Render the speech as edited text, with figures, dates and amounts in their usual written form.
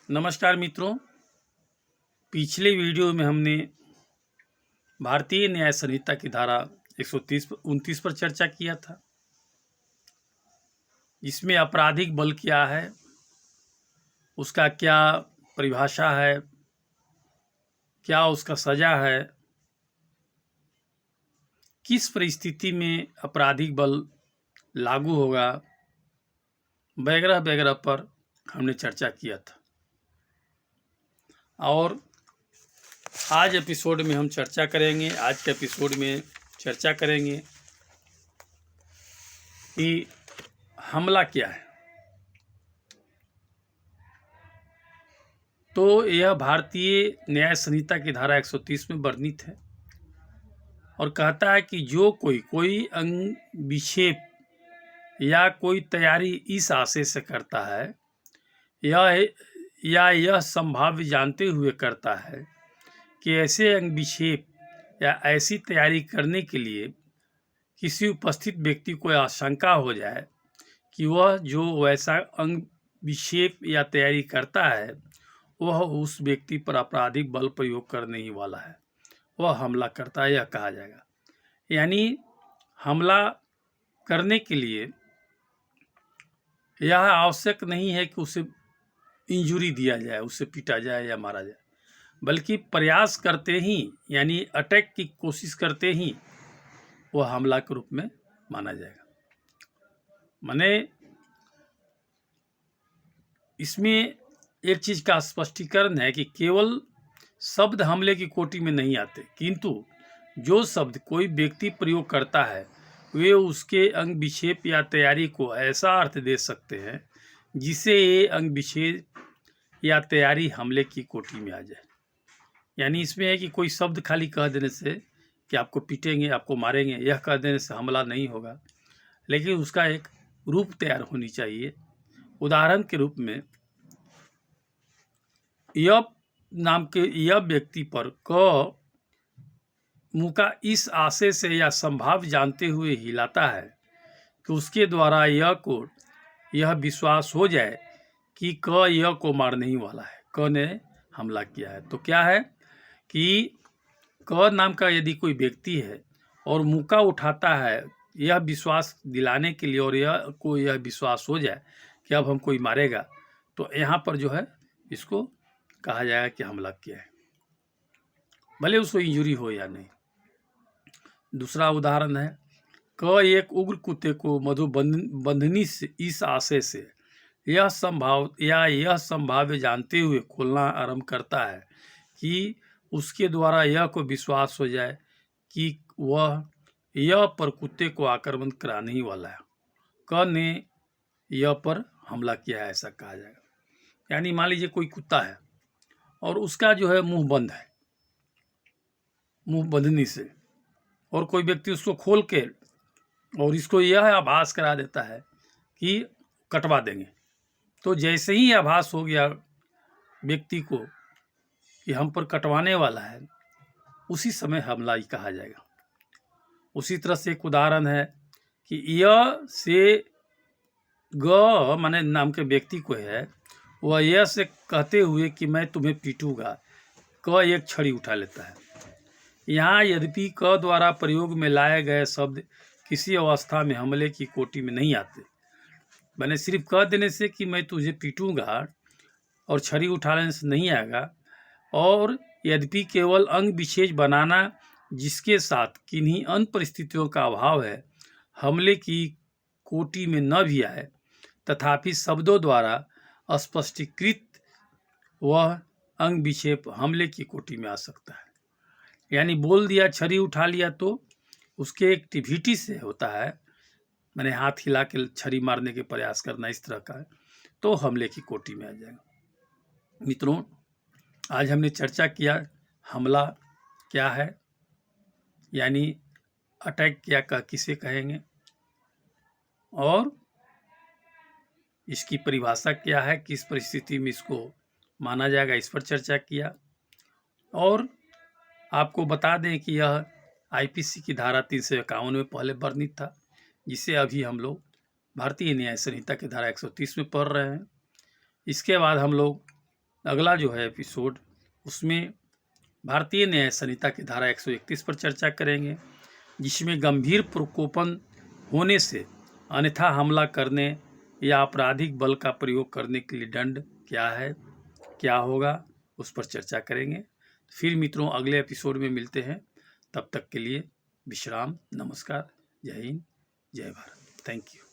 नमस्कार मित्रों। पिछले वीडियो में हमने भारतीय न्याय संहिता की धारा 129 पर चर्चा किया था। इसमें आपराधिक बल क्या है, उसका क्या परिभाषा है, क्या उसका सजा है, किस परिस्थिति में आपराधिक बल लागू होगा, वगैरह वगैरह पर हमने चर्चा किया था। और आज के एपिसोड में चर्चा करेंगे कि हमला क्या है। तो यह भारतीय न्याय संहिता की धारा 130 में वर्णित है और कहता है कि जो कोई अंग विक्षेप या कोई तैयारी इस आशय से करता है यह संभाव्य जानते हुए करता है कि ऐसे अंग विक्षेप या ऐसी तैयारी करने के लिए किसी उपस्थित व्यक्ति को आशंका हो जाए कि वह जो वैसा अंग विक्षेप या तैयारी करता है वह उस व्यक्ति पर आपराधिक बल प्रयोग करने ही वाला है, वह हमला करता है, यह कहा जाएगा। यानी हमला करने के लिए यह आवश्यक नहीं है कि उसे इंजुरी दिया जाए, उसे पीटा जाए या मारा जाए, बल्कि प्रयास करते ही यानी अटैक की कोशिश करते ही वह हमला के रूप में माना जाएगा। माने इसमें एक चीज का स्पष्टीकरण है कि केवल शब्द हमले की कोटि में नहीं आते, किंतु जो शब्द कोई व्यक्ति प्रयोग करता है वे उसके अंग विक्षेप या तैयारी को ऐसा अर्थ दे सकते हैं जिसे ये अंग विक्षेप या तैयारी हमले की कोटि में आ जाए। यानी इसमें है कि कोई शब्द खाली कह देने से कि आपको पीटेंगे, आपको मारेंगे, यह कह देने से हमला नहीं होगा, लेकिन उसका एक रूप तैयार होनी चाहिए। उदाहरण के रूप में यह व्यक्ति पर क मुँह का इस आशय से या संभाव जानते हुए हिलाता है कि उसके द्वारा यह विश्वास हो जाए कि यह को मारने ही वाला है, ने हमला किया है। तो क्या है कि नाम का यदि कोई व्यक्ति है और मुक्का उठाता है यह विश्वास दिलाने के लिए और यह विश्वास हो जाए कि अब हम कोई मारेगा, तो यहाँ पर जो है इसको कहा जाएगा कि हमला किया है, भले उसको इंजुरी हो या नहीं। दूसरा उदाहरण है एक उग्र कुत्ते को मधुबंधनी से इस आशय से यह संभाव्य जानते हुए खोलना आरंभ करता है कि उसके द्वारा यह को विश्वास हो जाए कि वह यह पर कुत्ते को आक्रमण कराने ही वाला है, ने यह पर हमला किया है, ऐसा कहा जाएगा। यानी मान लीजिए कोई कुत्ता है और उसका जो है मुंह बंद है, मुंह बंधनी से, और कोई व्यक्ति उसको खोल के और इसको यह आभास करा देता है कि कटवा देंगे, तो जैसे ही आभास हो गया व्यक्ति को कि हम पर कटवाने वाला है, उसी समय हमला ही कहा जाएगा। उसी तरह से एक उदाहरण है कि यह से माने नाम के व्यक्ति को है, वह यह से कहते हुए कि मैं तुम्हें पीटूंगा, एक छड़ी उठा लेता है। यहाँ यद्यपि द्वारा प्रयोग में लाए गए शब्द किसी अवस्था में हमले की कोटि में नहीं आते, मैंने सिर्फ कह देने से कि मैं तुझे पीटूंगा और छड़ी उठा लेने से नहीं आएगा। और यद्यपि केवल अंग विशेष बनाना जिसके साथ किन्हीं अन्य परिस्थितियों का अभाव है हमले की कोटि में न भी आए, तथापि शब्दों द्वारा स्पष्टीकृत वह अंग विक्षेप हमले की कोटि में आ सकता है। यानी बोल दिया, छड़ी उठा लिया, तो उसके एक्टिविटी से होता है, मैंने हाथ हिला के छड़ी मारने के प्रयास करना, इस तरह का है, तो हमले की कोटि में आ जाएगा। मित्रों, आज हमने चर्चा किया हमला क्या है, यानी अटैक क्या किसे कहेंगे, और इसकी परिभाषा क्या है, किस परिस्थिति में इसको माना जाएगा, इस पर चर्चा किया। और आपको बता दें कि यह आईपीसी की धारा 351 में पहले वर्णित था, जिसे अभी हम लोग भारतीय न्याय संहिता की धारा 130 में पढ़ रहे हैं। इसके बाद हम लोग अगला जो है एपिसोड, उसमें भारतीय न्याय संहिता की धारा 131 पर चर्चा करेंगे, जिसमें गंभीर प्रकोपन होने से अन्यथा हमला करने या आपराधिक बल का प्रयोग करने के लिए दंड क्या है, क्या होगा, उस पर चर्चा करेंगे। फिर मित्रों अगले एपिसोड में मिलते हैं, तब तक के लिए विश्राम। नमस्कार, जय हिंद, जय भारत, थैंक यू।